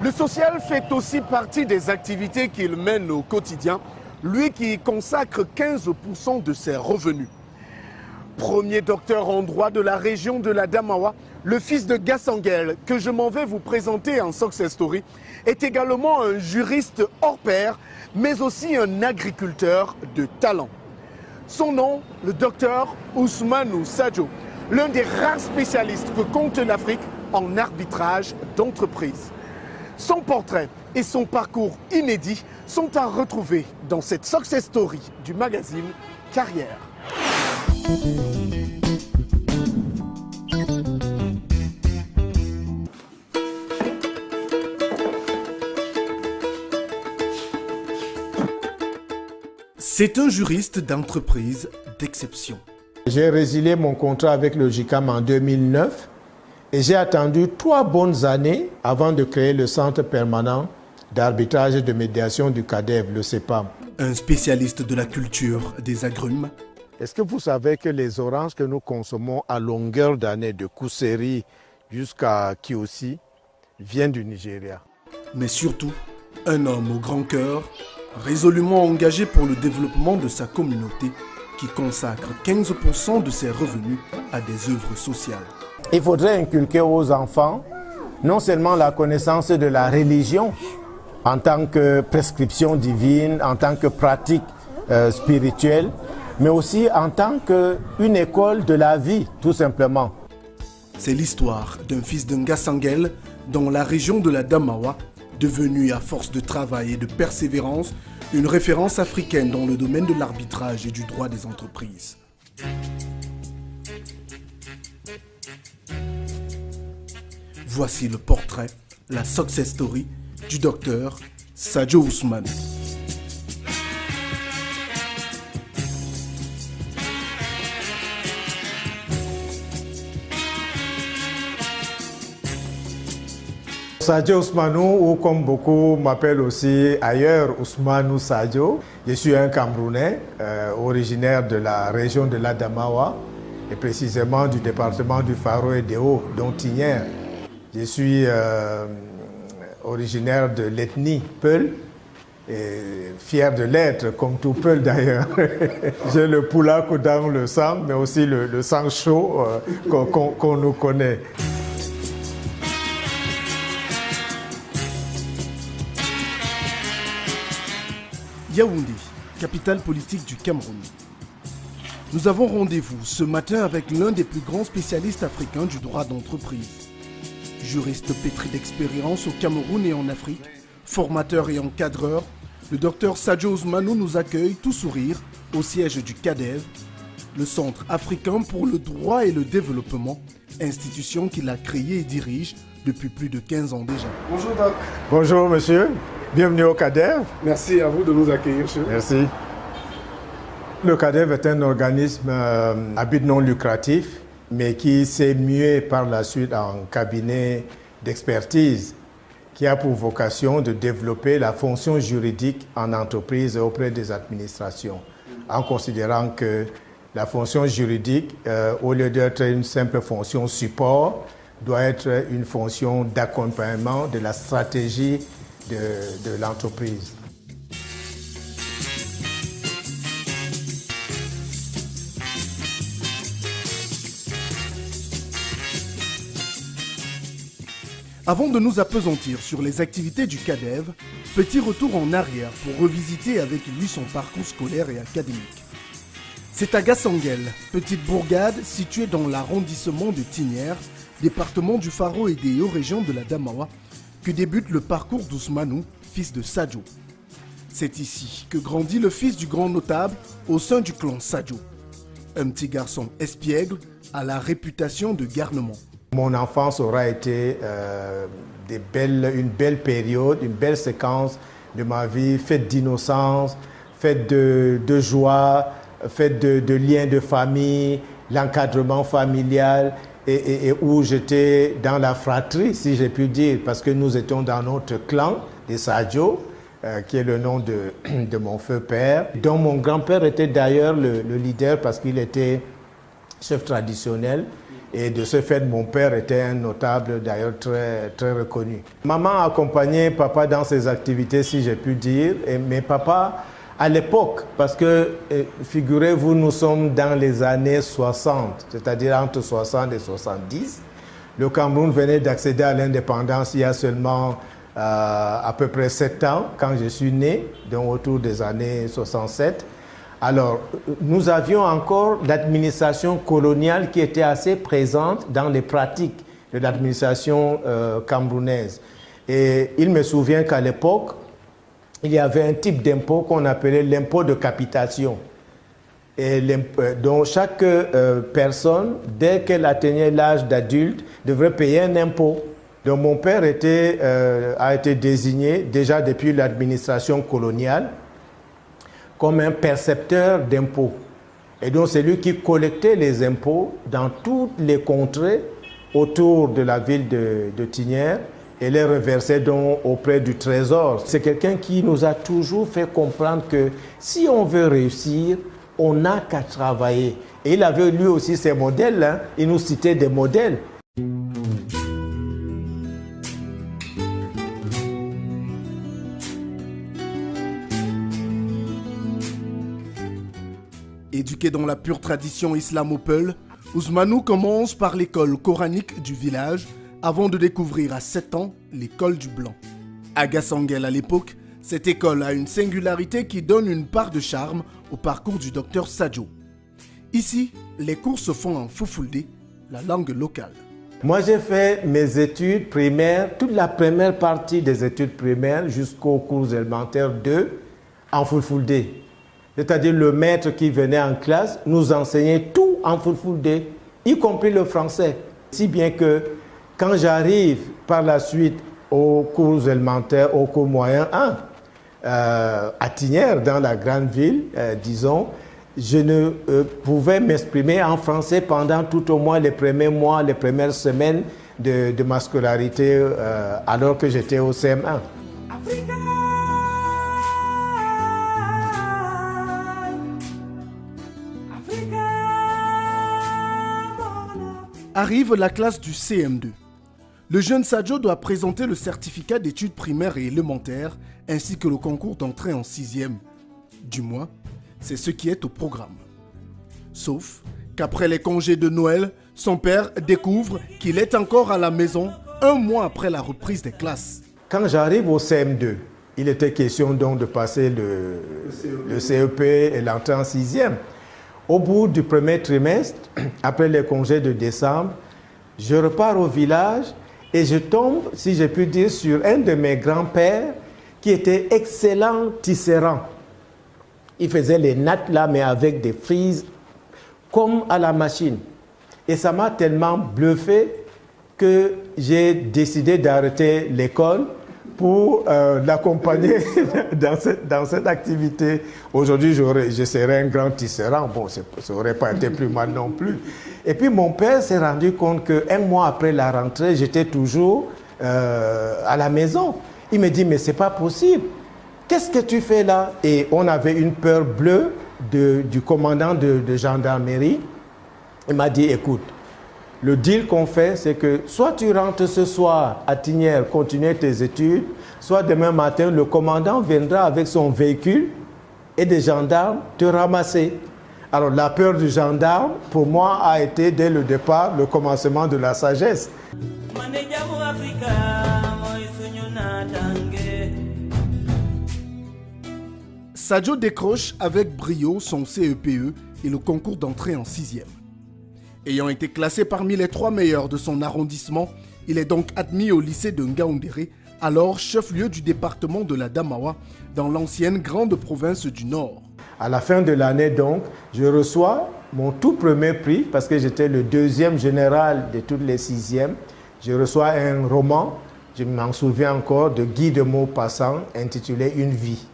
Le social fait aussi partie des activités qu'il mène au quotidien, lui qui y consacre 15% de ses revenus. Premier docteur en droit de la région de la Damawa, le fils de Gassangel, que je m'en vais vous présenter en success story, est également un juriste hors pair, mais aussi un agriculteur de talent. Son nom, le docteur Ousmane Sadio, l'un des rares spécialistes que compte l'Afrique en arbitrage d'entreprise. Son portrait et son parcours inédit sont à retrouver dans cette success story du magazine Carrière. C'est un juriste d'entreprise d'exception. J'ai résilié mon contrat avec le JICAM en 2009 et j'ai attendu 3 bonnes années avant de créer le Centre permanent d'arbitrage et de médiation du CADEV, le CEPAM. Un spécialiste de la culture des agrumes. Est-ce que vous savez que les oranges que nous consommons à longueur d'année, de Kuseri jusqu'à Kiosi, viennent du Nigeria? Mais surtout, un homme au grand cœur, résolument engagé pour le développement de sa communauté, qui consacre 15% de ses revenus à des œuvres sociales. Il faudrait inculquer aux enfants non seulement la connaissance de la religion en tant que prescription divine, en tant que pratique spirituelle, mais aussi en tant qu'une école de la vie, tout simplement. C'est l'histoire d'un fils de Ngassangel dans la région de la Damawa, devenu à force de travail et de persévérance une référence africaine dans le domaine de l'arbitrage et du droit des entreprises. Voici le portrait, la success story du docteur Sadio Ousmane. Sadio Ousmanou, ou comme beaucoup m'appellent aussi ailleurs Ousmane Sadio. Je suis un Camerounais originaire de la région de l'Adamawa et précisément du département du Faro et des Hauts, dont Tignière. Je suis originaire de l'ethnie Peul et fier de l'être, comme tout Peul d'ailleurs. J'ai le poulac dans le sang, mais aussi le sang chaud qu'on nous connaît. Yaoundé, capitale politique du Cameroun. Nous avons rendez-vous ce matin avec l'un des plus grands spécialistes africains du droit d'entreprise. Juriste pétri d'expérience au Cameroun et en Afrique, formateur et encadreur, le docteur Sadio Ousmane nous accueille tout sourire au siège du CADEV, le Centre africain pour le droit et le développement, institution qu'il a créée et dirige depuis plus de 15 ans déjà. Bonjour Doc. Bonjour monsieur. Bienvenue au CADEV. Merci à vous de nous accueillir, monsieur. Merci. Le CADEV est un organisme à but non lucratif, mais qui s'est mué par la suite en cabinet d'expertise, qui a pour vocation de développer la fonction juridique en entreprise et auprès des administrations, en considérant que la fonction juridique, au lieu d'être une simple fonction support, doit être une fonction d'accompagnement de la stratégie de l'entreprise. Avant de nous appesantir sur les activités du CADEV, petit retour en arrière pour revisiter avec lui son parcours scolaire et académique. C'est à Gassangel, petite bourgade située dans l'arrondissement de Tignière, département du Faro et des Hauts-régions de la Damawa, que débute le parcours d'Ousmane, fils de Sadio. C'est ici que grandit le fils du grand notable au sein du clan Sadio. Un petit garçon espiègle à la réputation de garnement. Mon enfance aura été une belle période, une belle séquence de ma vie, faite d'innocence, faite de joie, faite de liens de famille, l'encadrement familial et où j'étais dans la fratrie, si j'ai pu dire, parce que nous étions dans notre clan des Sadio, qui est le nom de mon feu père, dont mon grand-père était d'ailleurs le leader parce qu'il était chef traditionnel Et de ce fait, mon père était un notable, d'ailleurs très, très reconnu. Maman accompagnait papa dans ses activités, si j'ai pu dire. Mais papa, à l'époque, parce que figurez-vous, nous sommes dans les années 60, c'est-à-dire entre 60 et 70. Le Cameroun venait d'accéder à l'indépendance il y a seulement à peu près 7 ans, quand je suis né, donc autour des années 67. Alors, nous avions encore l'administration coloniale qui était assez présente dans les pratiques de l'administration camerounaise. Et il me souvient qu'à l'époque, il y avait un type d'impôt qu'on appelait l'impôt de capitation. Et donc, chaque personne, dès qu'elle atteignait l'âge d'adulte, devrait payer un impôt. Donc, mon père a été désigné, déjà depuis l'administration coloniale, comme un percepteur d'impôts. Et donc, c'est lui qui collectait les impôts dans toutes les contrées autour de la ville de Tignières et les reversait donc auprès du trésor. C'est quelqu'un qui nous a toujours fait comprendre que si on veut réussir, on n'a qu'à travailler. Et il avait lui aussi ses modèles, hein. Il nous citait des modèles. Éduqué dans la pure tradition islamo-peul, Ousmanou commence par l'école coranique du village avant de découvrir à 7 ans l'école du Blanc. À Gassangel à l'époque, cette école a une singularité qui donne une part de charme au parcours du docteur Sadio. Ici, les cours se font en Fulfulde, la langue locale. Moi, j'ai fait mes études primaires, toute la première partie des études primaires jusqu'aux cours élémentaires 2 en Fulfulde. C'est-à-dire le maître qui venait en classe nous enseignait tout en Fulfulde, y compris le français. Si bien que quand j'arrive par la suite aux cours élémentaires, aux cours moyens 1, à Tignières, dans la grande ville, disons, je ne pouvais m'exprimer en français pendant tout au moins les premiers mois, les premières semaines de ma scolarité, alors que j'étais au CM1. Africa. Arrive la classe du CM2. Le jeune Sadio doit présenter le certificat d'études primaires et élémentaires ainsi que le concours d'entrée en 6e. Du moins, c'est ce qui est au programme. Sauf qu'après les congés de Noël, son père découvre qu'il est encore à la maison 1 mois après la reprise des classes. Quand j'arrive au CM2, il était question donc de passer le CEP et l'entrée en 6e. Au bout du premier trimestre, après les congés de décembre, je repars au village et je tombe, si j'ai pu dire, sur un de mes grands-pères qui était excellent tisserand. Il faisait les nattes là, mais avec des frises comme à la machine. Et ça m'a tellement bluffé que j'ai décidé d'arrêter l'école pour l'accompagner dans cette activité. Aujourd'hui, je serais un grand tisserand. Bon, ça n'aurait pas été plus mal non plus. Et puis, mon père s'est rendu compte qu'un mois après la rentrée, j'étais toujours à la maison. Il me dit, mais c'est pas possible. Qu'est-ce que tu fais là? Et on avait une peur bleue du commandant de gendarmerie. Il m'a dit, écoute, le deal qu'on fait, c'est que soit tu rentres ce soir à Tignières, continuer tes études, soit demain matin, le commandant viendra avec son véhicule et des gendarmes te ramasser. Alors la peur du gendarme, pour moi, a été dès le départ le commencement de la sagesse. Sadio décroche avec brio son CEPE et le concours d'entrée en 6e. Ayant été classé parmi les 3 meilleurs de son arrondissement, il est donc admis au lycée de Ngaoundéré, alors chef-lieu du département de la Damawa, dans l'ancienne grande province du Nord. À la fin de l'année donc, je reçois mon tout premier prix, parce que j'étais le 2e général de toutes les 6e. Je reçois un roman, je m'en souviens encore, de Guy de Maupassant, intitulé « Une vie ».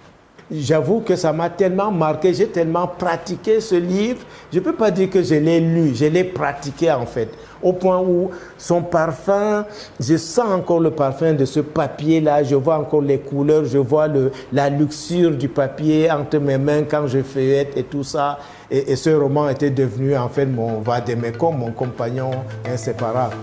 j'avoue que ça m'a tellement marqué, j'ai tellement pratiqué ce livre. Je ne peux pas dire que je l'ai lu, je l'ai pratiqué en fait. Au point où son parfum, je sens encore le parfum de ce papier-là, je vois encore les couleurs, je vois la luxure du papier entre mes mains quand je feuillette et tout ça. Et ce roman était devenu en fait mon vademecum, mon compagnon inséparable.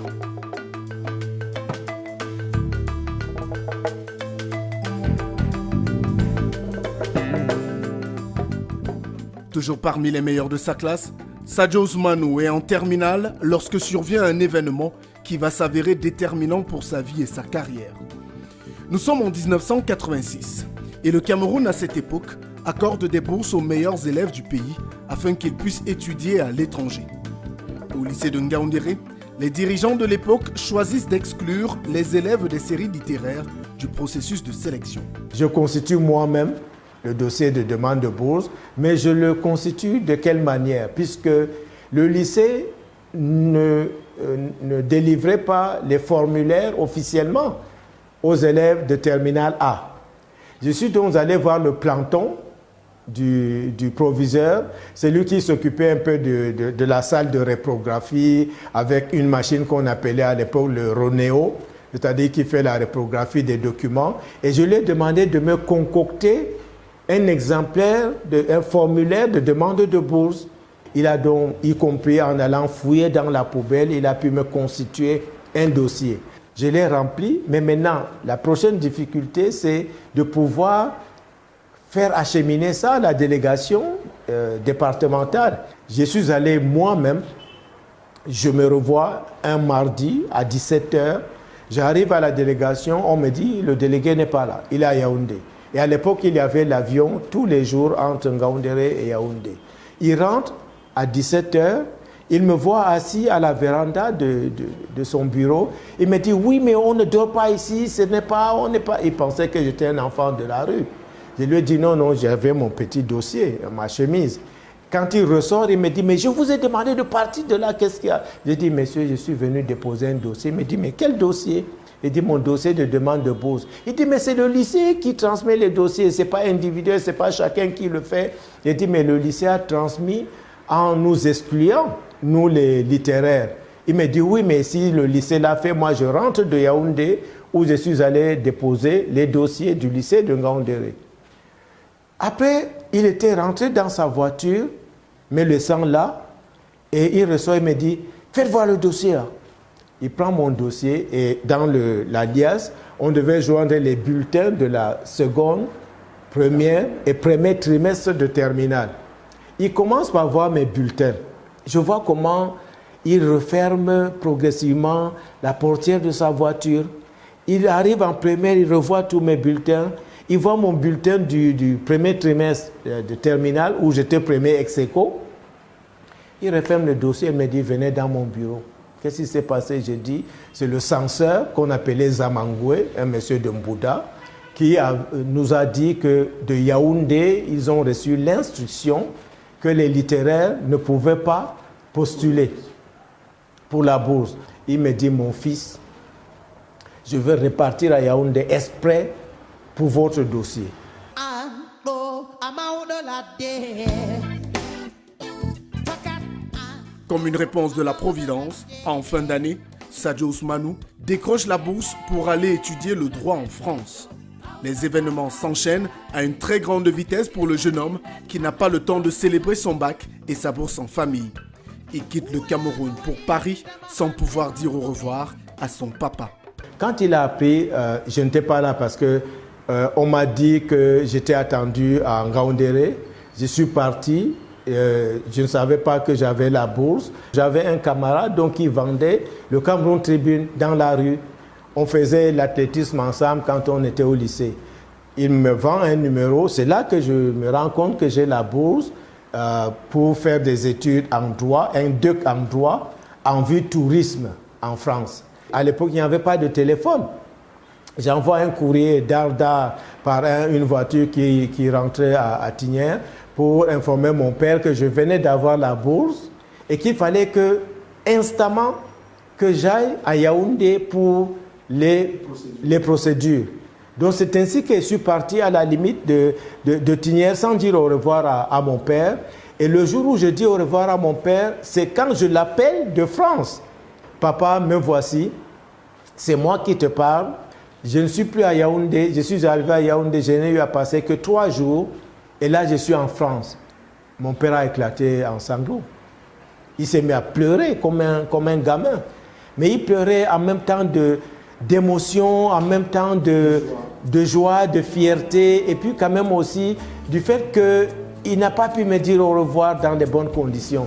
Toujours parmi les meilleurs de sa classe, Sadio Ousmane est en terminale lorsque survient un événement qui va s'avérer déterminant pour sa vie et sa carrière. Nous sommes en 1986 et le Cameroun à cette époque accorde des bourses aux meilleurs élèves du pays afin qu'ils puissent étudier à l'étranger. Au lycée de Ngaoundéré, les dirigeants de l'époque choisissent d'exclure les élèves des séries littéraires du processus de sélection. Je constitue moi-même le dossier de demande de bourse, mais je le constitue de quelle manière? Puisque le lycée ne délivrait pas les formulaires officiellement aux élèves de terminale A. Je suis donc allé voir le planton du proviseur, c'est lui qui s'occupait un peu de la salle de réprographie avec une machine qu'on appelait à l'époque le Ronéo, c'est-à-dire qui fait la réprographie des documents, et je lui ai demandé de me concocter un exemplaire, un formulaire de demande de bourse. Il a donc, y compris en allant fouiller dans la poubelle, il a pu me constituer un dossier. Je l'ai rempli, mais maintenant, la prochaine difficulté, c'est de pouvoir faire acheminer ça à la délégation départementale. Je suis allé moi-même, je me revois un mardi à 17h, j'arrive à la délégation, on me dit, le délégué n'est pas là, il est à Yaoundé. Et à l'époque, il y avait l'avion tous les jours entre Ngaoundéré et Yaoundé. Il rentre à 17h, il me voit assis à la véranda de son bureau. Il me dit, oui, mais on ne dort pas ici, on n'est pas... Il pensait que j'étais un enfant de la rue. Je lui ai dit, non, j'avais mon petit dossier, ma chemise. Quand il ressort, il me dit, mais je vous ai demandé de partir de là, qu'est-ce qu'il y a? J'ai dit, monsieur, je suis venu déposer un dossier. Il me dit, mais quel dossier? Il dit, mon dossier de demande de bourse. Il dit, mais c'est le lycée qui transmet les dossiers, ce n'est pas individuel, ce n'est pas chacun qui le fait. Il dit, mais le lycée a transmis en nous excluant, nous les littéraires. Il me dit, oui, mais si le lycée l'a fait, moi je rentre de Yaoundé où je suis allé déposer les dossiers du lycée de Ngaoundéré. Après, il était rentré dans sa voiture, me laissant là, et il ressort et me dit, faites voir le dossier là. Il prend mon dossier et dans la liasse, on devait joindre les bulletins de la seconde, première et premier trimestre de terminale. Il commence par voir mes bulletins. Je vois comment il referme progressivement la portière de sa voiture. Il arrive en première, il revoit tous mes bulletins. Il voit mon bulletin du premier trimestre de terminale où j'étais premier ex aequo. Il referme le dossier et me dit, venez dans mon bureau. Qu'est-ce qui s'est passé? J'ai dit, c'est le censeur qu'on appelait Zamangoué, un monsieur de Mbouda, qui nous a dit que de Yaoundé, ils ont reçu l'instruction que les littéraires ne pouvaient pas postuler pour la bourse. Il me dit, mon fils, je veux repartir à Yaoundé exprès pour votre dossier. Comme une réponse de la Providence, en fin d'année, Sadio Ousmane décroche la bourse pour aller étudier le droit en France. Les événements s'enchaînent à une très grande vitesse pour le jeune homme qui n'a pas le temps de célébrer son bac et sa bourse en famille. Il quitte le Cameroun pour Paris sans pouvoir dire au revoir à son papa. Quand il a appris, je n'étais pas là parce que on m'a dit que j'étais attendu à Ngaoundéré. Je suis parti. Je ne savais pas que j'avais la bourse. J'avais un camarade donc, qui vendait le Cameroun Tribune dans la rue. On faisait l'athlétisme ensemble quand on était au lycée. Il me vend un numéro. C'est là que je me rends compte que j'ai la bourse pour faire des études en droit, un DEC en droit, en vue tourisme en France. À l'époque, il n'y avait pas de téléphone. J'envoie un courrier d'Arda par une voiture qui rentrait à Tignières pour informer mon père que je venais d'avoir la bourse et qu'il fallait que, instamment, que j'aille à Yaoundé pour les procédures. Donc c'est ainsi que je suis parti à la limite de Tignières sans dire au revoir à mon père. Et le jour où je dis au revoir à mon père, c'est quand je l'appelle de France. Papa, me voici, c'est moi qui te parle. Je ne suis plus à Yaoundé, je suis arrivé à Yaoundé, je n'ai eu à passer que 3 jours. Et là, je suis en France. Mon père a éclaté en sanglots. Il s'est mis à pleurer comme un gamin. Mais il pleurait en même temps d'émotion, en même temps de joie, de fierté, et puis quand même aussi du fait qu'il n'a pas pu me dire au revoir dans de bonnes conditions.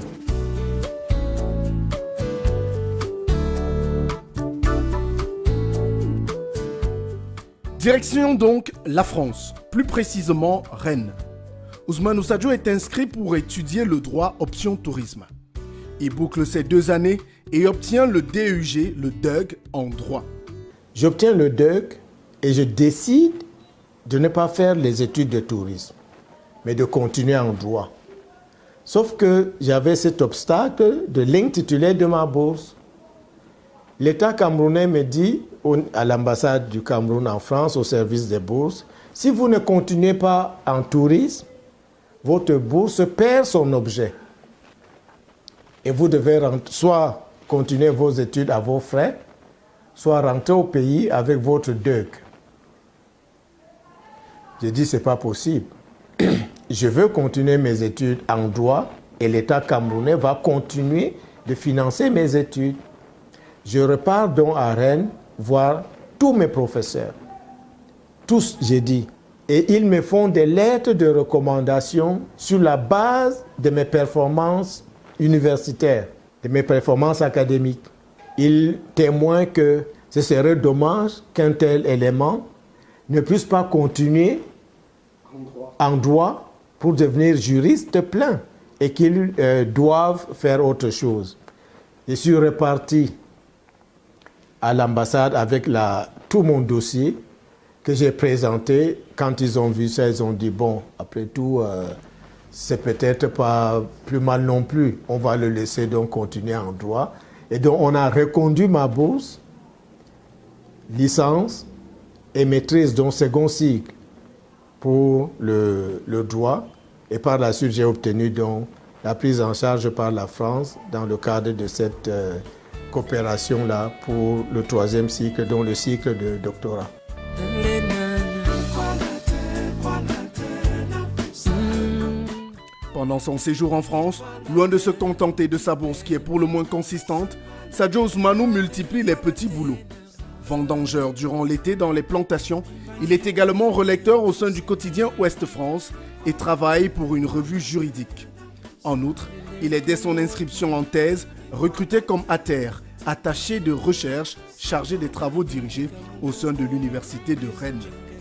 Direction donc la France, plus précisément Rennes. Ousmane Sadio est inscrit pour étudier le droit option tourisme. Il boucle ses 2 années et obtient le DUG, le DUG en droit. J'obtiens le DUG et je décide de ne pas faire les études de tourisme, mais de continuer en droit. Sauf que j'avais cet obstacle de l'intitulé de ma bourse. L'État camerounais me dit, à l'ambassade du Cameroun en France, au service des bourses, si vous ne continuez pas en tourisme, votre bourse perd son objet. Et vous devez soit continuer vos études à vos frais, soit rentrer au pays avec votre DUG. J'ai dit, ce n'est pas possible. Je veux continuer mes études en droit et l'État camerounais va continuer de financer mes études. Je repars donc à Rennes voir tous mes professeurs. Tous, j'ai dit. Et ils me font des lettres de recommandation sur la base de mes performances universitaires, de mes performances académiques. Ils témoignent que ce serait dommage qu'un tel élément ne puisse pas continuer en droit pour devenir juriste plein et qu'ils doivent faire autre chose. Je suis reparti à l'ambassade avec tout mon dossier que j'ai présenté. Quand ils ont vu ça, ils ont dit, bon, après tout, c'est peut-être pas plus mal non plus. On va le laisser donc continuer en droit. Et donc, on a reconduit ma bourse, licence et maîtrise, donc second cycle, pour le droit. Et par la suite, j'ai obtenu donc la prise en charge par la France dans le cadre de cette coopération-là pour le 3e cycle, dont le cycle de doctorat. Pendant son séjour en France, loin de se contenter de sa bourse qui est pour le moins consistante, Sadio Ousmanou multiplie les petits boulots. Vendangeur durant l'été dans les plantations, il est également relecteur au sein du quotidien Ouest France et travaille pour une revue juridique. En outre, il est dès son inscription en thèse recruté comme ATER, attaché de recherche chargé des travaux dirigés au sein de l'université de Rennes.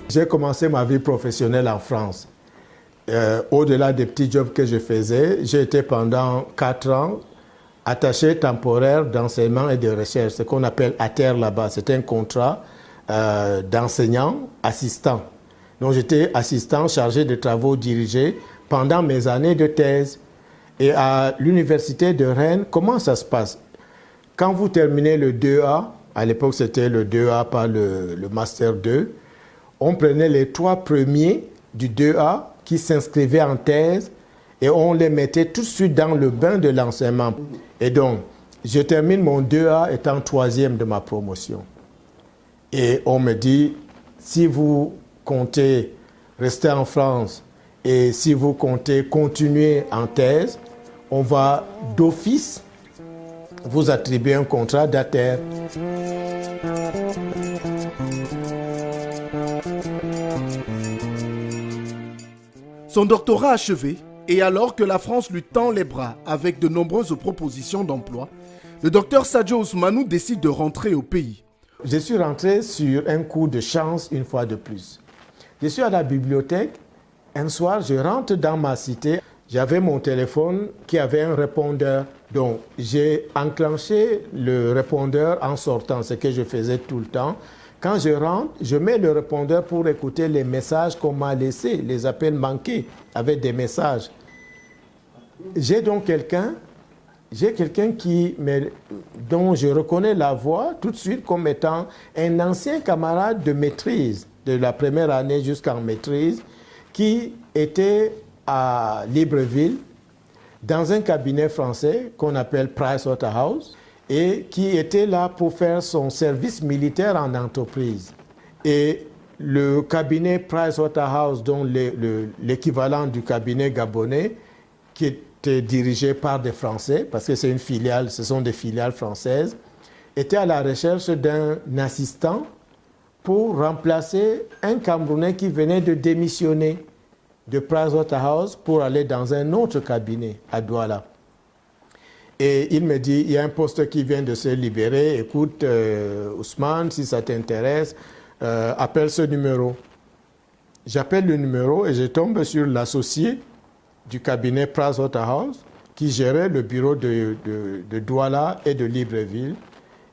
J'ai commencé ma vie professionnelle en France. Au-delà des petits jobs que je faisais, j'ai été pendant 4 ans attaché temporaire d'enseignement et de recherche, ce qu'on appelle ATER là-bas. C'est un contrat d'enseignant assistant. Donc j'étais assistant chargé de travaux dirigés pendant mes années de thèse. Et à l'université de Rennes, comment ça se passe? Quand vous terminez le 2A, à l'époque c'était le 2A, pas le Master 2, on prenait les 3 premiers du 2A qui s'inscrivaient en thèse et on les mettait tout de suite dans le bain de l'enseignement. Et donc, je termine mon 2A étant 3e de ma promotion. Et on me dit, si vous comptez rester en France et si vous comptez continuer en thèse, on va d'office vous attribuer un contrat d'ATER. Son doctorat achevé, et alors que la France lui tend les bras avec de nombreuses propositions d'emploi, le docteur Sadio Ousmanou décide de rentrer au pays. Je suis rentré sur un coup de chance une fois de plus. Je suis à la bibliothèque. Un soir, je rentre dans ma cité. J'avais mon téléphone qui avait un répondeur. Donc, j'ai enclenché le répondeur en sortant, ce que je faisais tout le temps. Quand je rentre, je mets le répondeur pour écouter les messages qu'on m'a laissés, les appels manqués avec des messages. J'ai donc quelqu'un dont je reconnais la voix tout de suite comme étant un ancien camarade de maîtrise de la première année jusqu'en maîtrise, qui était à Libreville, dans un cabinet français qu'on appelle Pricewaterhouse, et qui était là pour faire son service militaire en entreprise. Et le cabinet Pricewaterhouse, dont l'équivalent du cabinet gabonais, qui était dirigé par des Français, parce que c'est une filiale, ce sont des filiales françaises, était à la recherche d'un assistant pour remplacer un Camerounais qui venait de démissionner de Pricewaterhouse pour aller dans un autre cabinet à Douala. Et il me dit, il y a un poste qui vient de se libérer, écoute, Ousmane, si ça t'intéresse, appelle ce numéro. J'appelle le numéro et je tombe sur l'associé du cabinet Pricewaterhouse qui gérait le bureau de Douala et de Libreville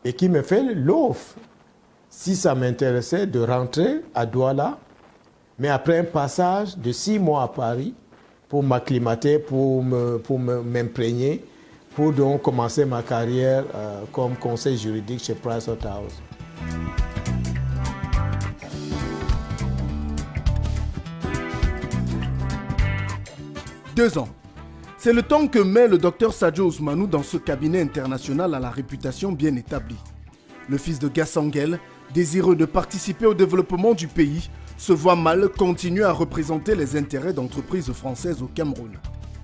et qui me fait l'offre, si ça m'intéressait, de rentrer à Douala, mais après un passage de 6 mois à Paris pour m'acclimater, pour m'imprégner, pour donc commencer ma carrière comme conseil juridique chez Pricewaterhouse. Deux ans. C'est le temps que met le docteur Sadio Ousmanou dans ce cabinet international à la réputation bien établie. Le fils de Gassanguel, désireux de participer au développement du pays, se voit mal continuer à représenter les intérêts d'entreprises françaises au Cameroun.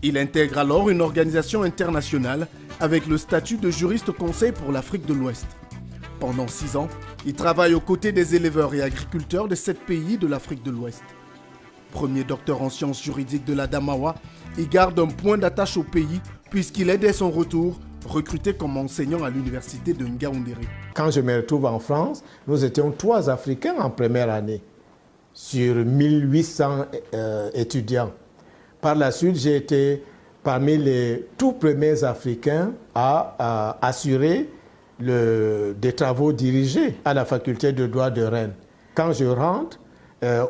Il intègre alors une organisation internationale avec le statut de juriste conseil pour l'Afrique de l'Ouest. Pendant 6 ans, il travaille aux côtés des éleveurs et agriculteurs de 7 pays de l'Afrique de l'Ouest. Premier docteur en sciences juridiques de la Damawa, il garde un point d'attache au pays puisqu'il est dès son retour recruté comme enseignant à l'université de Ngaoundéré. Quand je me retrouve en France, nous étions 3 Africains en première année sur 1800 étudiants. Par la suite, j'ai été parmi les tout premiers Africains à assurer des travaux dirigés à la faculté de droit de Rennes. Quand je rentre,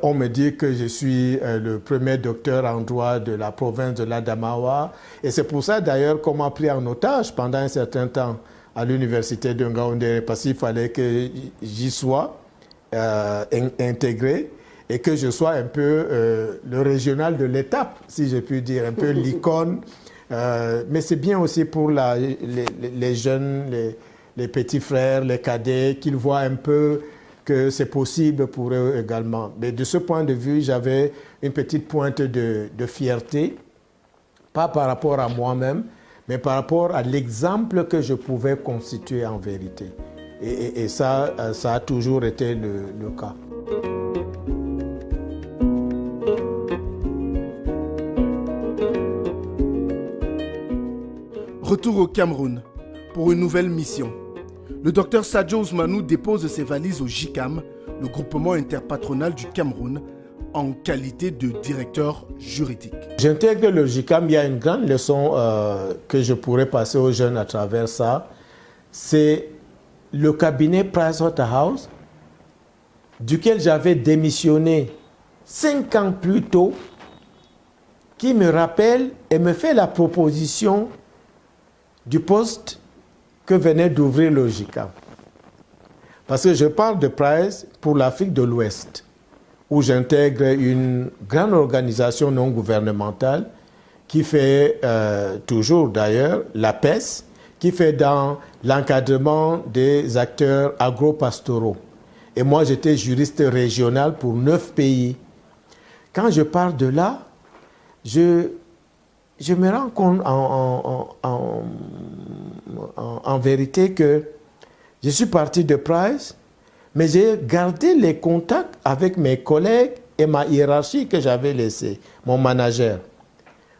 on me dit que je suis le premier docteur en droit de la province de l'Adamawa. Et c'est pour ça d'ailleurs qu'on m'a pris en otage pendant un certain temps à l'université de Ngaoundéré, parce qu'il fallait que j'y sois intégré et que je sois un peu le régional de l'étape, si je puis dire, un peu l'icône. Mais c'est bien aussi pour les jeunes, les petits frères, les cadets, qu'ils voient un peu que c'est possible pour eux également. Mais de ce point de vue, j'avais une petite pointe de fierté, pas par rapport à moi-même, mais par rapport à l'exemple que je pouvais constituer en vérité. Et ça a toujours été le cas. Retour au Cameroun pour une nouvelle mission. Le docteur Sadio Ousmanou dépose ses valises au JICAM, le groupement interpatronal du Cameroun, en qualité de directeur juridique. J'intègre le JICAM, il y a une grande leçon que je pourrais passer aux jeunes à travers ça. C'est le cabinet Pricewaterhouse, duquel j'avais démissionné 5 ans plus tôt, qui me rappelle et me fait la proposition du poste que venait d'ouvrir le JICAM. Parce que je parle de Price pour l'Afrique de l'Ouest, où j'intègre une grande organisation non gouvernementale qui fait toujours d'ailleurs la PES, qui fait dans l'encadrement des acteurs agro-pastoraux. Et moi, j'étais juriste régional pour 9 pays. Quand je parle de là, je me rends compte en vérité que je suis parti de Price, mais j'ai gardé les contacts avec mes collègues et ma hiérarchie que j'avais laissée, mon manager.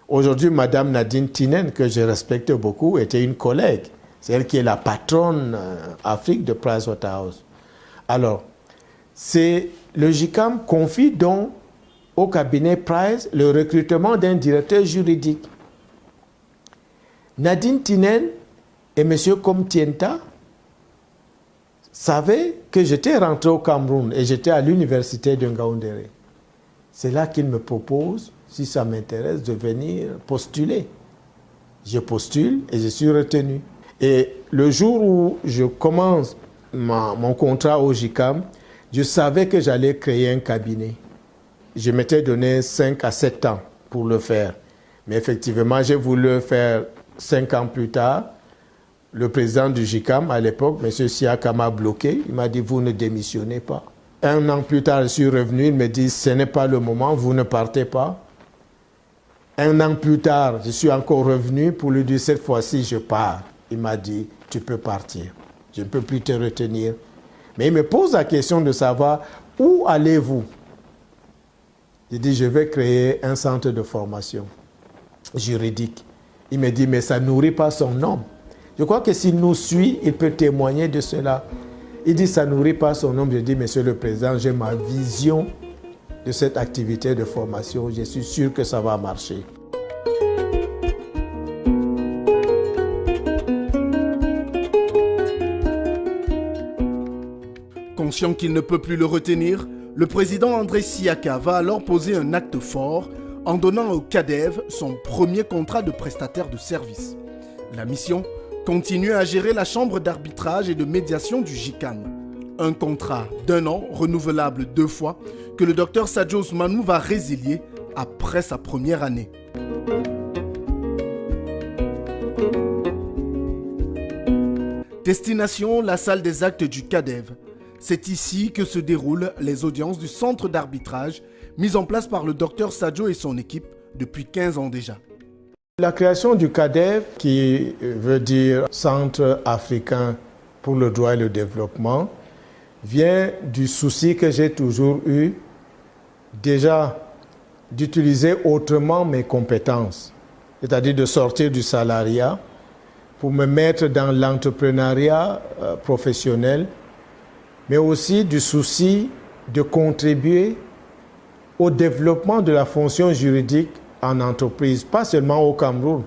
Aujourd'hui, Madame Nadine Tinen, que je respecte beaucoup, était une collègue. C'est elle qui est la patronne Afrique de Pricewaterhouse. Alors, le JICAM confie donc au cabinet Price le recrutement d'un directeur juridique. Nadine Tinen et M. Komtienta savaient que j'étais rentré au Cameroun et j'étais à l'université de Ngaoundéré. C'est là qu'ils me proposent, si ça m'intéresse, de venir postuler. Je postule et je suis retenu. Et le jour où je commence mon contrat au JICAM, Je savais que j'allais créer un cabinet. Je m'étais donné 5 à 7 ans pour le faire. Mais effectivement, j'ai voulu le faire 5 ans plus tard. Le président du JICAM, à l'époque, M. Siaka, m'a bloqué. Il m'a dit, vous ne démissionnez pas. 1 an plus tard, je suis revenu. Il me dit, ce n'est pas le moment, vous ne partez pas. 1 an plus tard, je suis encore revenu pour lui dire, cette fois-ci, je pars. Il m'a dit, tu peux partir. Je ne peux plus te retenir. Mais il me pose la question de savoir, où allez-vous? Il dit, je vais créer un centre de formation juridique. Il me dit, mais ça ne nourrit pas son homme. Je crois que s'il nous suit, il peut témoigner de cela. Il dit, ça ne nourrit pas son homme. Je dis, Monsieur le Président, j'ai ma vision de cette activité de formation. Je suis sûr que ça va marcher. Conscient qu'il ne peut plus le retenir, le président André Siaka va alors poser un acte fort en donnant au CADEV son premier contrat de prestataire de service. La mission, continuer à gérer la chambre d'arbitrage et de médiation du JICAM. Un contrat d'1 an, renouvelable 2 fois, que le docteur Sadio Ousmanou va résilier après sa première année. Destination, la salle des actes du CADEV. C'est ici que se déroulent les audiences du centre d'arbitrage mis en place par le docteur Sadio et son équipe depuis 15 ans déjà. La création du CADEV, qui veut dire Centre africain pour le droit et le développement, vient du souci que j'ai toujours eu déjà d'utiliser autrement mes compétences, c'est-à-dire de sortir du salariat pour me mettre dans l'entrepreneuriat professionnel, mais aussi du souci de contribuer au développement de la fonction juridique en entreprise, pas seulement au Cameroun,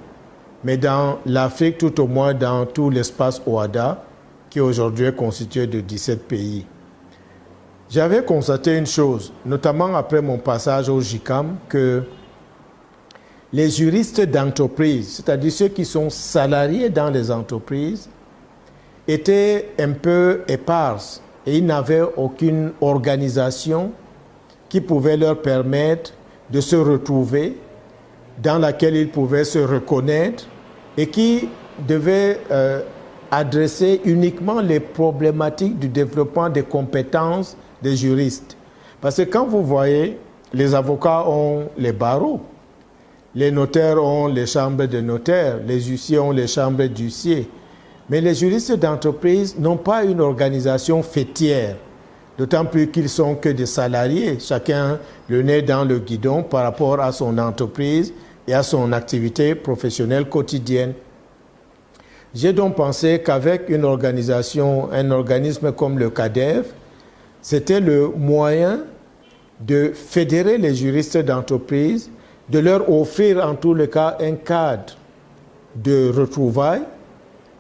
mais dans l'Afrique, tout au moins dans tout l'espace OHADA, qui aujourd'hui est constitué de 17 pays. J'avais constaté une chose, notamment après mon passage au JICAM, que les juristes d'entreprise, c'est-à-dire ceux qui sont salariés dans les entreprises, étaient un peu épars et ils n'avaient aucune organisation qui pouvait leur permettre de se retrouver, dans laquelle ils pouvaient se reconnaître et qui devait adresser uniquement les problématiques du développement des compétences des juristes. Parce que quand vous voyez, les avocats ont les barreaux, les notaires ont les chambres de notaires, les huissiers ont les chambres d'huissiers, mais les juristes d'entreprise n'ont pas une organisation fêtière, d'autant plus qu'ils sont que des salariés, chacun le nez dans le guidon par rapport à son entreprise et à son activité professionnelle quotidienne. J'ai donc pensé qu'avec une organisation, un organisme comme le CADEV, c'était le moyen de fédérer les juristes d'entreprise, de leur offrir en tous les cas un cadre de retrouvailles,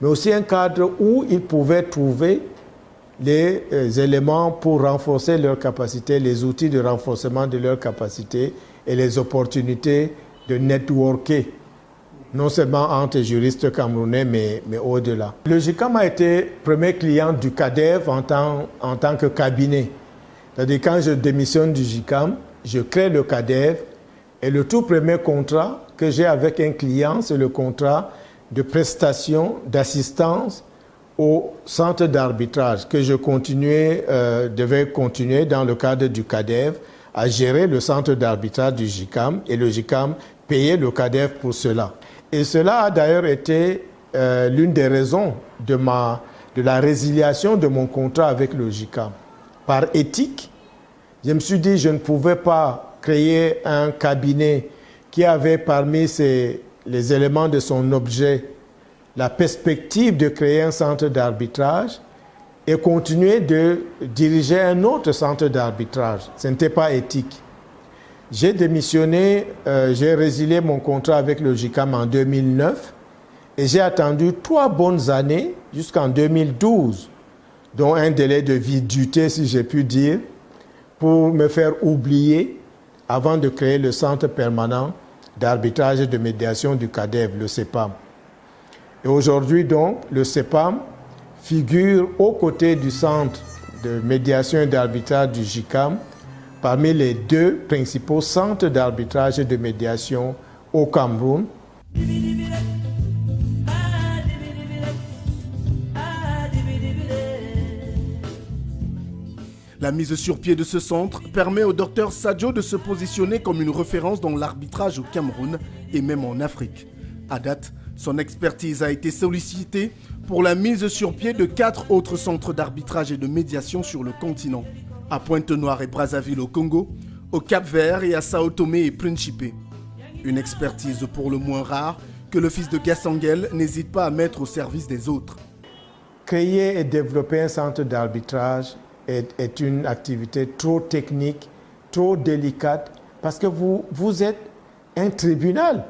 mais aussi un cadre où ils pouvaient trouver les éléments pour renforcer leurs capacités, les outils de renforcement de leurs capacités et les opportunités de networker, non seulement entre juristes camerounais, mais au-delà. Le JICAM a été premier client du CADEV en tant que cabinet. C'est-à-dire quand je démissionne du JICAM, je crée le CADEV et le tout premier contrat que j'ai avec un client, c'est le contrat de prestation d'assistance au centre d'arbitrage que je devais continuer dans le cadre du CADEV à gérer le centre d'arbitrage du JICAM et le JICAM payait le CADEV pour cela. Et cela a d'ailleurs été l'une des raisons de la résiliation de mon contrat avec le JICAM. Par éthique, je me suis dit je ne pouvais pas créer un cabinet qui avait parmi les éléments de son objet la perspective de créer un centre d'arbitrage et continuer de diriger un autre centre d'arbitrage. Ce n'était pas éthique. J'ai démissionné, j'ai résilié mon contrat avec le JICAM en 2009 et j'ai attendu 3 bonnes années jusqu'en 2012, dont un délai de viduité, si j'ai pu dire, pour me faire oublier avant de créer le centre permanent d'arbitrage et de médiation du CADEV, le CEPAM. Et aujourd'hui, donc, le CEPAM figure aux côtés du centre de médiation et d'arbitrage du JICAM parmi les 2 principaux centres d'arbitrage et de médiation au Cameroun. La mise sur pied de ce centre permet au docteur Sadio de se positionner comme une référence dans l'arbitrage au Cameroun et même en Afrique. À date, son expertise a été sollicitée pour la mise sur pied de 4 autres centres d'arbitrage et de médiation sur le continent, à Pointe-Noire et Brazzaville au Congo, au Cap-Vert et à Sao Tomé et Principe. Une expertise pour le moins rare que le fils de Gassanguel n'hésite pas à mettre au service des autres. Créer et développer un centre d'arbitrage est une activité trop technique, trop délicate, parce que vous êtes un tribunal.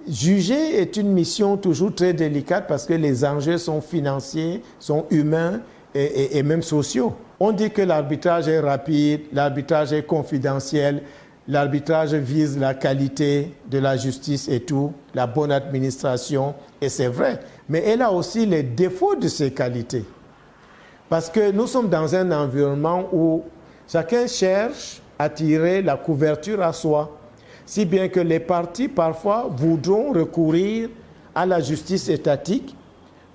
Juger est une mission toujours très délicate parce que les enjeux sont financiers, sont humains et même sociaux. On dit que l'arbitrage est rapide, l'arbitrage est confidentiel, l'arbitrage vise la qualité de la justice et tout, la bonne administration, et c'est vrai. Mais elle a aussi les défauts de ces qualités. Parce que nous sommes dans un environnement où chacun cherche à tirer la couverture à soi, si bien que les partis parfois voudront recourir à la justice étatique,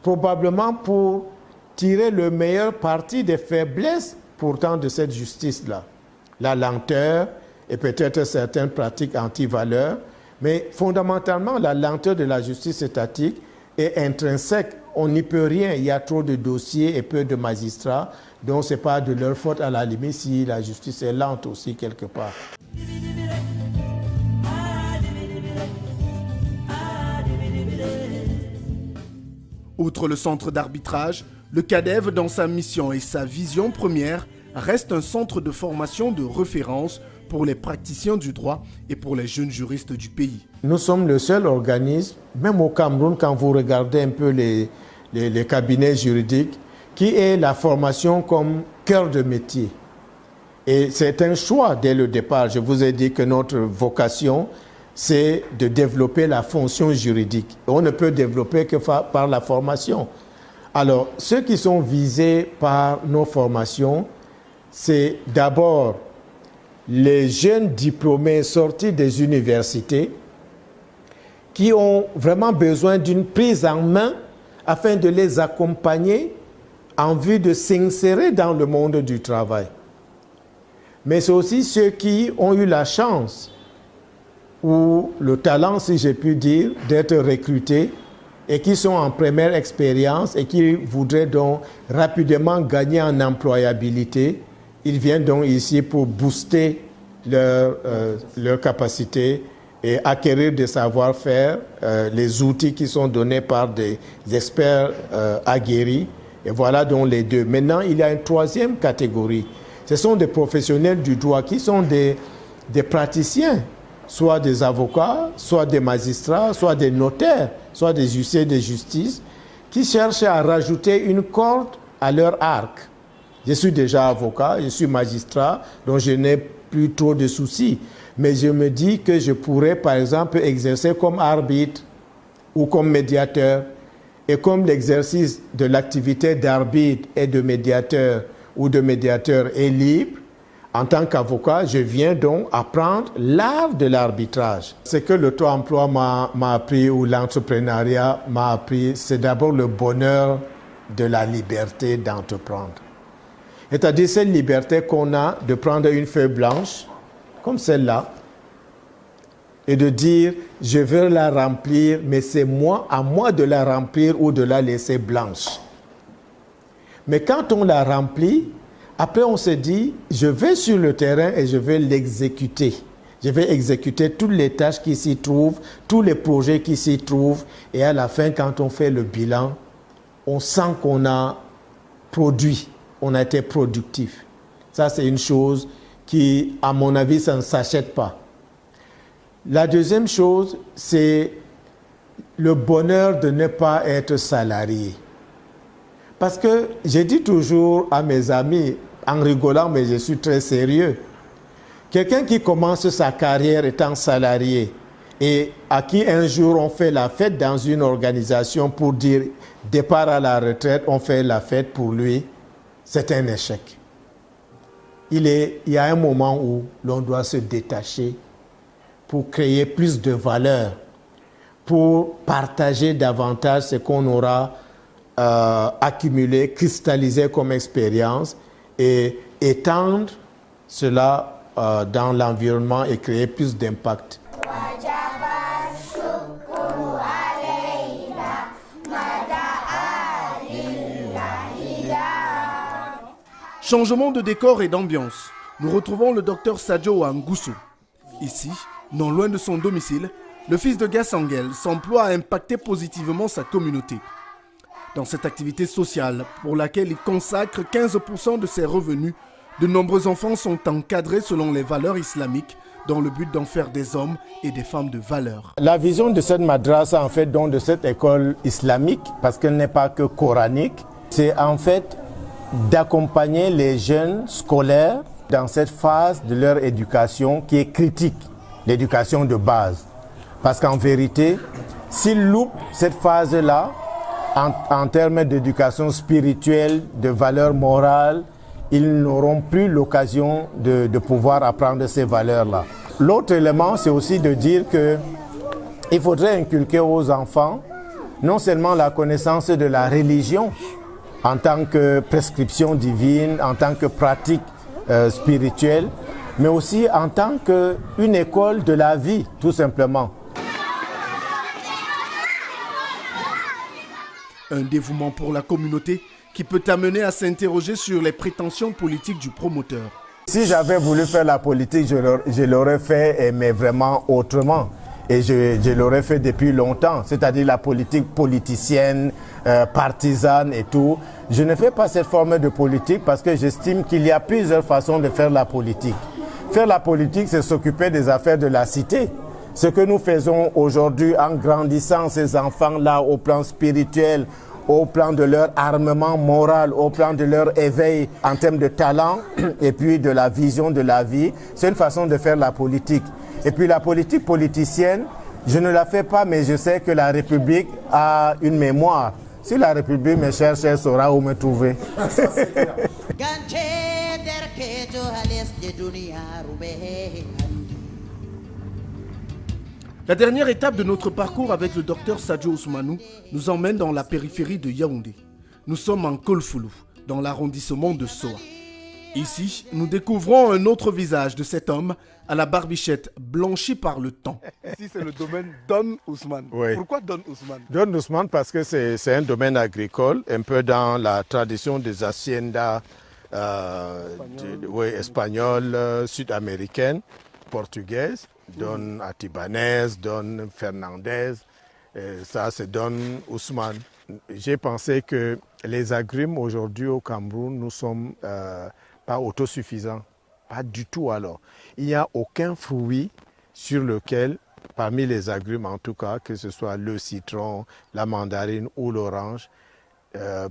probablement pour tirer le meilleur parti des faiblesses pourtant de cette justice-là. La lenteur et peut-être certaines pratiques anti-valeurs, mais fondamentalement la lenteur de la justice étatique est intrinsèque. On n'y peut rien, il y a trop de dossiers et peu de magistrats, donc ce n'est pas de leur faute à la limite si la justice est lente aussi quelque part. Outre le centre d'arbitrage, le CADEV, dans sa mission et sa vision première, reste un centre de formation de référence pour les praticiens du droit et pour les jeunes juristes du pays. Nous sommes le seul organisme, même au Cameroun, quand vous regardez un peu les cabinets juridiques, qui ait la formation comme cœur de métier. Et c'est un choix dès le départ. Je vous ai dit que notre vocation, c'est de développer la fonction juridique. On ne peut développer que par la formation. Alors, ceux qui sont visés par nos formations, c'est d'abord les jeunes diplômés sortis des universités qui ont vraiment besoin d'une prise en main afin de les accompagner en vue de s'insérer dans le monde du travail. Mais c'est aussi ceux qui ont eu la chance ou le talent, si j'ai pu dire, d'être recrutés et qui sont en première expérience et qui voudraient donc rapidement gagner en employabilité. Ils viennent donc ici pour booster leur capacité et acquérir des savoir-faire, les outils qui sont donnés par des experts aguerris. Et voilà donc les deux. Maintenant, il y a une troisième catégorie. Ce sont des professionnels du droit qui sont des praticiens, soit des avocats, soit des magistrats, soit des notaires, soit des huissiers de justice, qui cherchent à rajouter une corde à leur arc. Je suis déjà avocat, je suis magistrat, donc je n'ai plus trop de soucis. Mais je me dis que je pourrais, par exemple, exercer comme arbitre ou comme médiateur. Et comme l'exercice de l'activité d'arbitre et de médiateur ou de médiateur est libre, en tant qu'avocat, je viens donc apprendre l'art de l'arbitrage. Ce que le taux emploi m'a appris ou l'entrepreneuriat m'a appris, c'est d'abord le bonheur de la liberté d'entreprendre. C'est-à-dire cette liberté qu'on a de prendre une feuille blanche, comme celle-là, et de dire, je veux la remplir, mais c'est à moi de la remplir ou de la laisser blanche. Mais quand on la remplit, après on se dit, je vais sur le terrain et je vais l'exécuter. Je vais exécuter toutes les tâches qui s'y trouvent, tous les projets qui s'y trouvent, et à la fin, quand on fait le bilan, on sent qu'on a produit, on a été productif. Ça, c'est une chose qui, à mon avis, ça ne s'achète pas. La deuxième chose, c'est le bonheur de ne pas être salarié. Parce que j'ai dit toujours à mes amis, en rigolant, mais je suis très sérieux, quelqu'un qui commence sa carrière étant salarié et à qui un jour on fait la fête dans une organisation pour dire départ à la retraite, on fait la fête pour lui, c'est un échec. il y a un moment où l'on doit se détacher pour créer plus de valeur, pour partager davantage ce qu'on aura accumulé, cristallisé comme expérience et étendre cela dans l'environnement et créer plus d'impact. Changement de décor et d'ambiance. Nous retrouvons le docteur Sadio Ngusso. Ici, non loin de son domicile, le fils de Gassangel s'emploie à impacter positivement sa communauté. Dans cette activité sociale, pour laquelle il consacre 15% de ses revenus, de nombreux enfants sont encadrés selon les valeurs islamiques, dans le but d'en faire des hommes et des femmes de valeur. La vision de cette madrasa, en fait, donc de cette école islamique, parce qu'elle n'est pas que coranique, c'est en fait d'accompagner les jeunes scolaires dans cette phase de leur éducation qui est critique, l'éducation de base. Parce qu'en vérité, s'ils loupent cette phase-là, en termes d'éducation spirituelle, de valeurs morales, ils n'auront plus l'occasion de pouvoir apprendre ces valeurs-là. L'autre élément, c'est aussi de dire qu'il faudrait inculquer aux enfants non seulement la connaissance de la religion en tant que prescription divine, en tant que pratique spirituelle, mais aussi en tant qu'une école de la vie, tout simplement. Un dévouement pour la communauté qui peut amener à s'interroger sur les prétentions politiques du promoteur. Si j'avais voulu faire la politique, je l'aurais fait, mais vraiment autrement. Et je l'aurais fait depuis longtemps, c'est-à-dire la politique politicienne, partisane et tout. Je ne fais pas cette forme de politique parce que j'estime qu'il y a plusieurs façons de faire la politique. Faire la politique, c'est s'occuper des affaires de la cité. Ce que nous faisons aujourd'hui en grandissant ces enfants-là au plan spirituel, au plan de leur armement moral, au plan de leur éveil en termes de talent et puis de la vision de la vie, c'est une façon de faire la politique. Et puis la politique politicienne, je ne la fais pas, mais je sais que la République a une mémoire. Si la République me cherche, elle saura où me trouver. La dernière étape de notre parcours avec le docteur Sadio Ousmanou nous emmène dans la périphérie de Yaoundé. Nous sommes en Kolfoulou, dans l'arrondissement de Soa. Ici, nous découvrons un autre visage de cet homme à la barbichette blanchie par le temps. Ici, c'est le domaine Don Ousmane. Oui. Pourquoi Don Ousmane? Don Ousmane parce que c'est un domaine agricole, un peu dans la tradition des haciendas espagnoles, sud-américaines, portugaises. Don Atibanez, Don Fernandez, ça c'est Don Ousmane. J'ai pensé que les agrumes aujourd'hui au Cameroun, nous ne sommes pas autosuffisants, pas du tout alors. Il n'y a aucun fruit sur lequel, parmi les agrumes en tout cas, que ce soit le citron, la mandarine ou l'orange,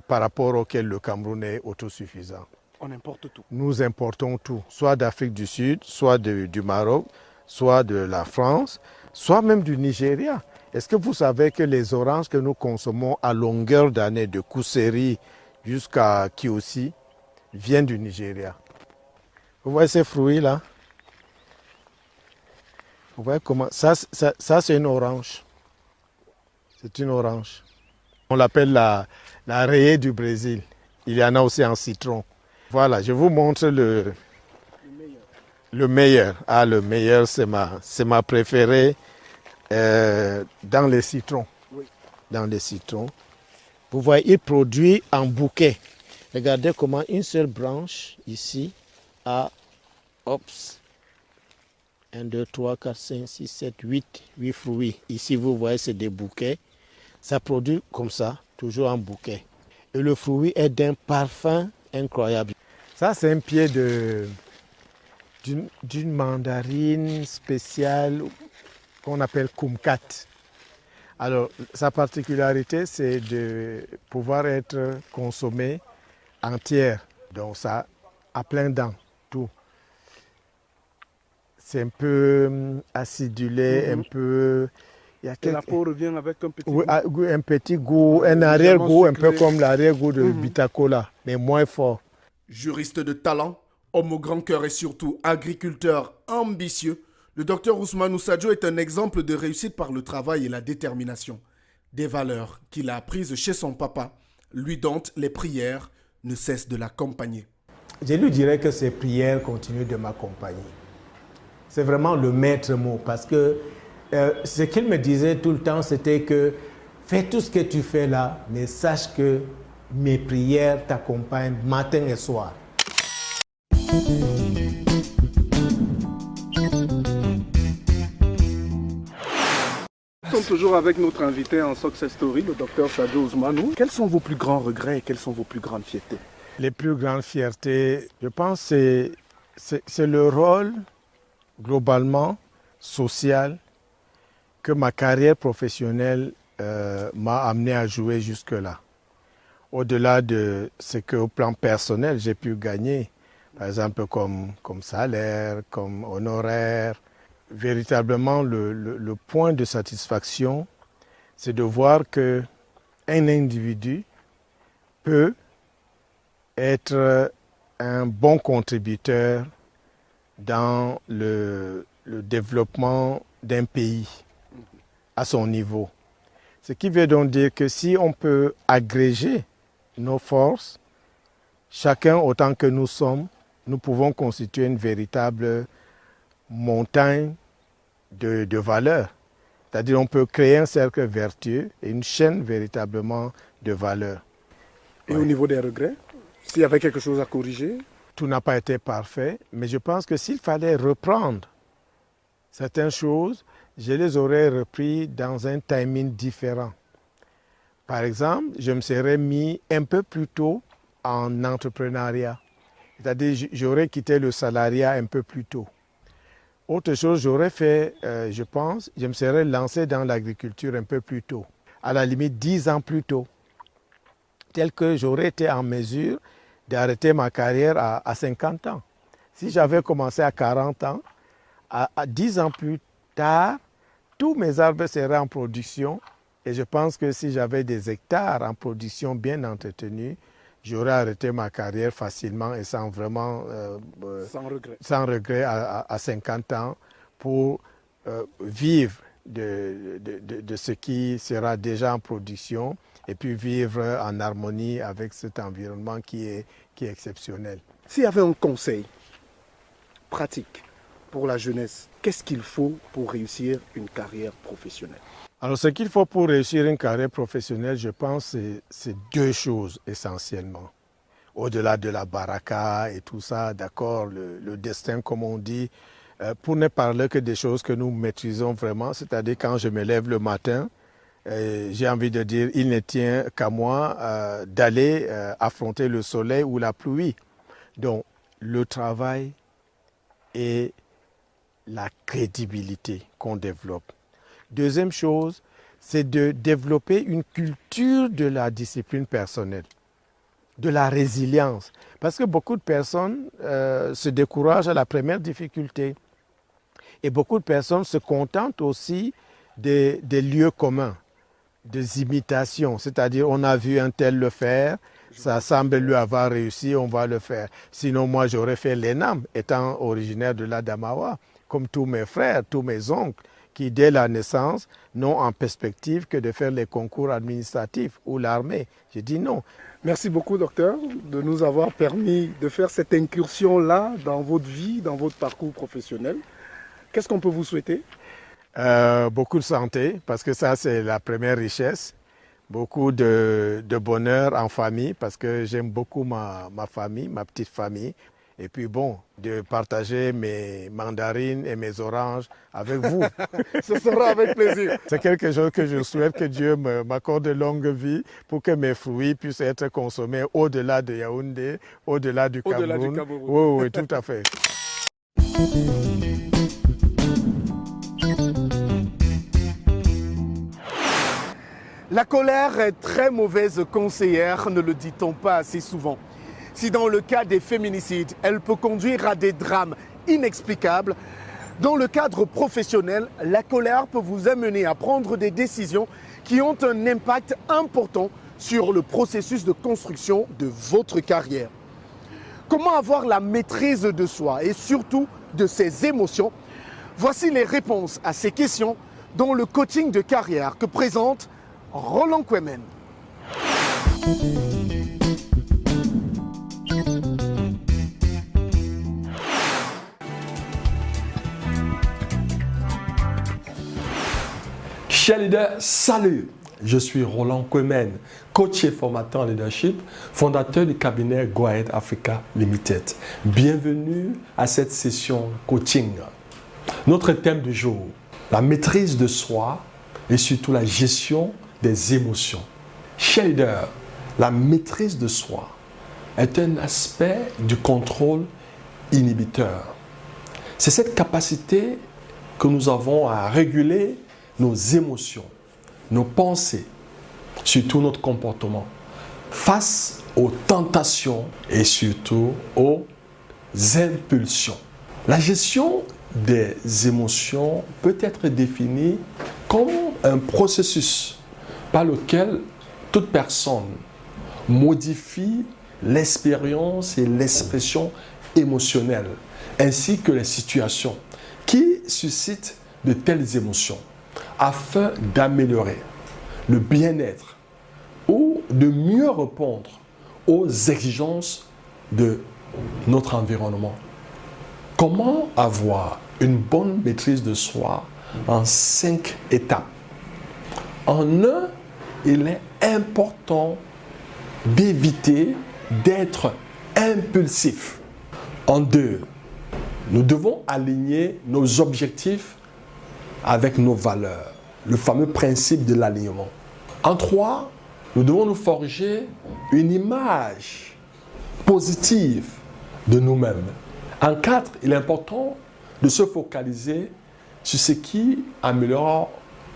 par rapport auquel le Cameroun est autosuffisant. On importe tout. Nous importons tout, soit d'Afrique du Sud, soit du Maroc, soit de la France, soit même du Nigeria. Est-ce que vous savez que les oranges que nous consommons à longueur d'année, de Kuseri jusqu'à Kiosi, viennent du Nigeria? Vous voyez ces fruits-là? Vous voyez comment? Ça c'est une orange. C'est une orange. On l'appelle la rayée du Brésil. Il y en a aussi en citron. Voilà, je vous montre le meilleur. Ah, le meilleur, c'est ma préférée dans les citrons. Oui. Dans les citrons. Vous voyez, il produit en bouquet. Regardez comment une seule branche ici a, 1, 2, 3, 4, 5, 6, 7, 8 fruits. Ici, vous voyez, c'est des bouquets. Ça produit comme ça, toujours en bouquet. Et le fruit est d'un parfum incroyable. Ça, c'est un pied d'une mandarine spéciale qu'on appelle kumkat. Alors, sa particularité, c'est de pouvoir être consommée entière. Donc, ça a plein dents, tout. C'est un peu acidulé, un peu... Et la peau revient avec un petit goût. goût. Un petit goût, un arrière-goût, un peu comme l'arrière-goût de Bitacola, mais moins fort. Juriste de talent, Homme au grand cœur et surtout agriculteur ambitieux, le docteur Ousmane Sadio est un exemple de réussite par le travail et la détermination. Des valeurs qu'il a apprises chez son papa, lui dont les prières ne cessent de l'accompagner. Je lui dirais que ces prières continuent de m'accompagner. C'est vraiment le maître mot parce que ce qu'il me disait tout le temps, c'était que fais tout ce que tu fais là, mais sache que mes prières t'accompagnent matin et soir. Nous sommes toujours avec notre invité en Success Story, le docteur Sadio Ousmane. Quels sont vos plus grands regrets et quelles sont vos plus grandes fiertés? Les plus grandes fiertés, je pense, c'est le rôle globalement social que ma carrière professionnelle m'a amené à jouer jusque-là. Au-delà de ce qu'au plan personnel j'ai pu gagner, par exemple comme salaire, comme honoraire, véritablement le point de satisfaction, c'est de voir qu'un individu peut être un bon contributeur dans le développement d'un pays à son niveau. Ce qui veut donc dire que si on peut agréger nos forces, chacun autant que nous sommes, nous pouvons constituer une véritable montagne de valeurs. C'est-à-dire on peut créer un cercle vertueux et une chaîne véritablement de valeurs. Et au niveau des regrets, s'il y avait quelque chose à corriger? Tout n'a pas été parfait, mais je pense que s'il fallait reprendre certaines choses, je les aurais repris dans un timing différent. Par exemple, je me serais mis un peu plus tôt en entrepreneuriat. C'est-à-dire, j'aurais quitté le salariat un peu plus tôt. Autre chose, j'aurais fait, je pense, je me serais lancé dans l'agriculture un peu plus tôt. À la limite, 10 ans plus tôt. Tel que j'aurais été en mesure d'arrêter ma carrière à 50 ans. Si j'avais commencé à 40 ans, à 10 ans plus tard, tous mes arbres seraient en production. Et je pense que si j'avais des hectares en production bien entretenus, j'aurais arrêté ma carrière facilement et sans vraiment... sans regret à 50 ans pour vivre de ce qui sera déjà en production et puis vivre en harmonie avec cet environnement qui est exceptionnel. S'il y avait un conseil pratique pour la jeunesse, qu'est-ce qu'il faut pour réussir une carrière professionnelle? Alors, ce qu'il faut pour réussir une carrière professionnelle, je pense, c'est deux choses essentiellement. Au-delà de la baraka et tout ça, d'accord, le destin, comme on dit, pour ne parler que des choses que nous maîtrisons vraiment, c'est-à-dire quand je me lève le matin, j'ai envie de dire, il ne tient qu'à moi d'aller affronter le soleil ou la pluie. Donc, le travail et la crédibilité qu'on développe. Deuxième chose, c'est de développer une culture de la discipline personnelle, de la résilience. Parce que beaucoup de personnes se découragent à la première difficulté. Et beaucoup de personnes se contentent aussi des lieux communs, des imitations. C'est-à-dire, on a vu un tel le faire, ça semble lui avoir réussi, on va le faire. Sinon, moi, j'aurais fait l'ENAM, étant originaire de l'Adamawa, comme tous mes frères, tous mes oncles, qui, dès la naissance, n'ont en perspective que de faire les concours administratifs ou l'armée. J'ai dit non. Merci beaucoup, docteur, de nous avoir permis de faire cette incursion-là dans votre vie, dans votre parcours professionnel. Qu'est-ce qu'on peut vous souhaiter? Beaucoup de santé, parce que ça, c'est la première richesse. Beaucoup de bonheur en famille, parce que j'aime beaucoup ma famille, ma petite famille. Et puis bon, de partager mes mandarines et mes oranges avec vous. Ce sera avec plaisir. C'est quelque chose que je souhaite que Dieu m'accorde de longue vie pour que mes fruits puissent être consommés au-delà de Yaoundé, au-delà du Cameroun. Au-delà du Cameroun. Oui, oui, tout à fait. La colère est très mauvaise conseillère, ne le dit-on pas assez souvent. Si dans le cas des féminicides, elle peut conduire à des drames inexplicables, dans le cadre professionnel, la colère peut vous amener à prendre des décisions qui ont un impact important sur le processus de construction de votre carrière. Comment avoir la maîtrise de soi et surtout de ses émotions? Voici les réponses à ces questions dans le coaching de carrière que présente Roland Quemen. Chers leaders, salut! Je suis Roland Quemen, coach et formateur en leadership, fondateur du cabinet Go Ahead Africa Limited. Bienvenue à cette session coaching. Notre thème du jour, la maîtrise de soi et surtout la gestion des émotions. Chers leaders, la maîtrise de soi est un aspect du contrôle inhibiteur. C'est cette capacité que nous avons à réguler nos émotions, nos pensées, surtout notre comportement, face aux tentations et surtout aux impulsions. La gestion des émotions peut être définie comme un processus par lequel toute personne modifie l'expérience et l'expression émotionnelle, ainsi que les situations qui suscitent de telles émotions, afin d'améliorer le bien-être ou de mieux répondre aux exigences de notre environnement. Comment avoir une bonne maîtrise de soi en 5 étapes? En 1, il est important d'éviter d'être impulsif. En 2, nous devons aligner nos objectifs avec nos valeurs, le fameux principe de l'alignement. En 3, nous devons nous forger une image positive de nous-mêmes. En 4, il est important de se focaliser sur ce qui améliore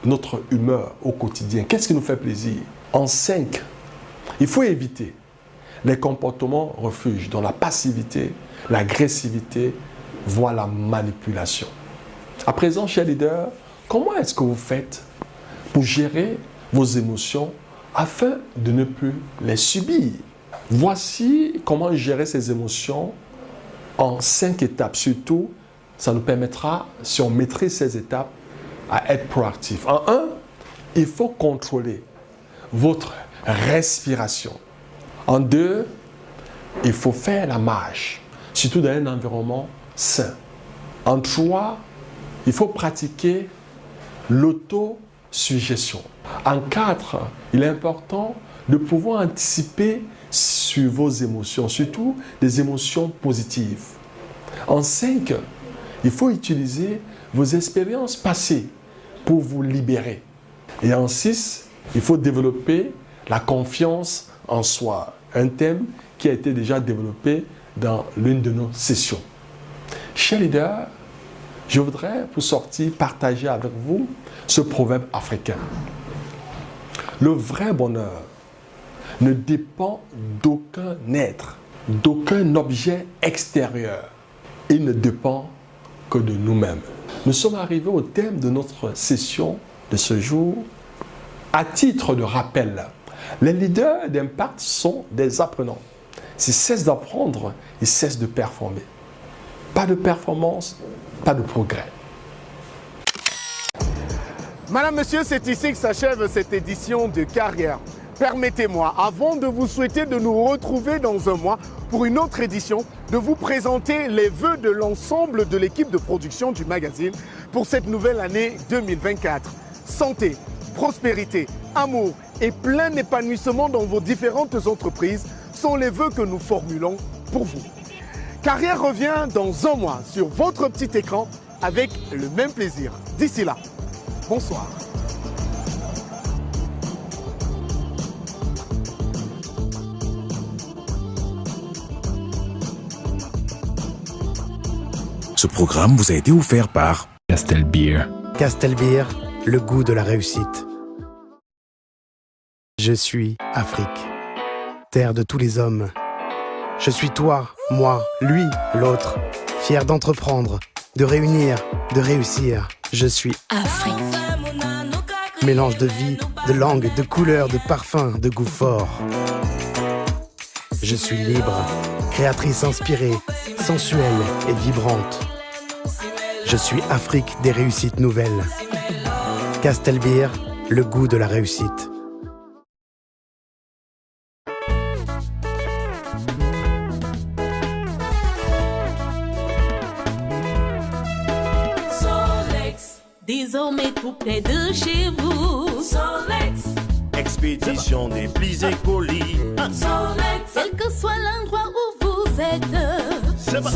notre humeur au quotidien. Qu'est-ce qui nous fait plaisir? En 5, il faut éviter les comportements refuges, dont la passivité, l'agressivité, voire la manipulation. À présent, chers leaders, comment est-ce que vous faites pour gérer vos émotions afin de ne plus les subir? Voici comment gérer ces émotions en 5 étapes. Surtout, ça nous permettra, si on maîtrise ces étapes, à être proactif. En 1, il faut contrôler votre respiration. En 2, il faut faire la marche, surtout dans un environnement sain. En 3, il faut pratiquer l'autosuggestion. En 4, il est important de pouvoir anticiper sur vos émotions, surtout des émotions positives. En 5, il faut utiliser vos expériences passées pour vous libérer. Et en 6, il faut développer la confiance en soi, un thème qui a été déjà développé dans l'une de nos sessions. Chers leaders, je voudrais, pour sortir, partager avec vous ce proverbe africain. Le vrai bonheur ne dépend d'aucun être, d'aucun objet extérieur. Il ne dépend que de nous-mêmes. Nous sommes arrivés au thème de notre session de ce jour. À titre de rappel, les leaders d'impact sont des apprenants. S'ils cessent d'apprendre, ils cessent de performer. Pas de performance, pas de progrès. Madame, Monsieur, c'est ici que s'achève cette édition de Carrière. Permettez-moi, avant de vous souhaiter de nous retrouver dans un mois pour une autre édition, de vous présenter les vœux de l'ensemble de l'équipe de production du magazine pour cette nouvelle année 2024. Santé, prospérité, amour et plein épanouissement dans vos différentes entreprises sont les vœux que nous formulons pour vous. Carrière revient dans un mois sur votre petit écran avec le même plaisir. D'ici là, bonsoir. Ce programme vous a été offert par Castel Beer. Castel Beer, le goût de la réussite. Je suis Afrique, terre de tous les hommes. Je suis toi, moi, lui, l'autre, fier d'entreprendre, de réunir, de réussir. Je suis Afrique. mélange de vie, de langue, de couleurs, de parfums, de goût fort. Je suis libre, créatrice inspirée, sensuelle et vibrante. Je suis Afrique des réussites nouvelles. Castelbeer, le goût de la réussite. Désormais tout près de chez vous. Solex. Expédition des plis et colis. Solex. Quel que soit l'endroit où vous êtes. Solex.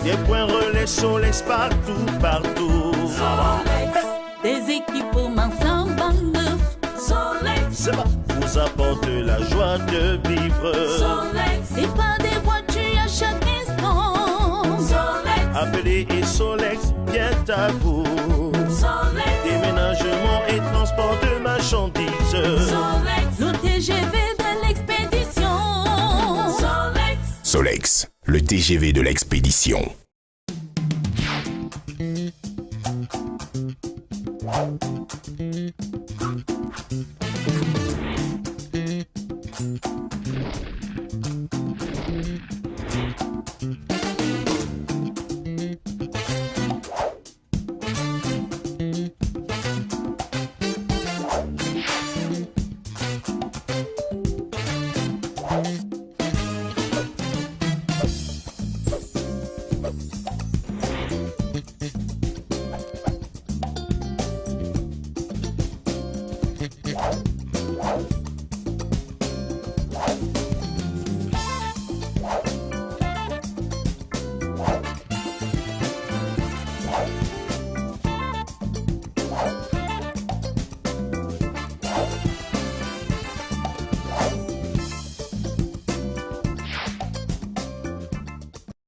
Des points relais Solex partout, partout. Solex. Des équipements flambant neufs. Solex. Vous apporte la joie de vivre. Solex. Et pas des voitures à chaque instant. Solex. Appelez et Solex vient à vous. Solex. Déménagement et transport de marchandises. Solex. Le TGV de l'expédition. Solex. Solex, le TGV de l'expédition.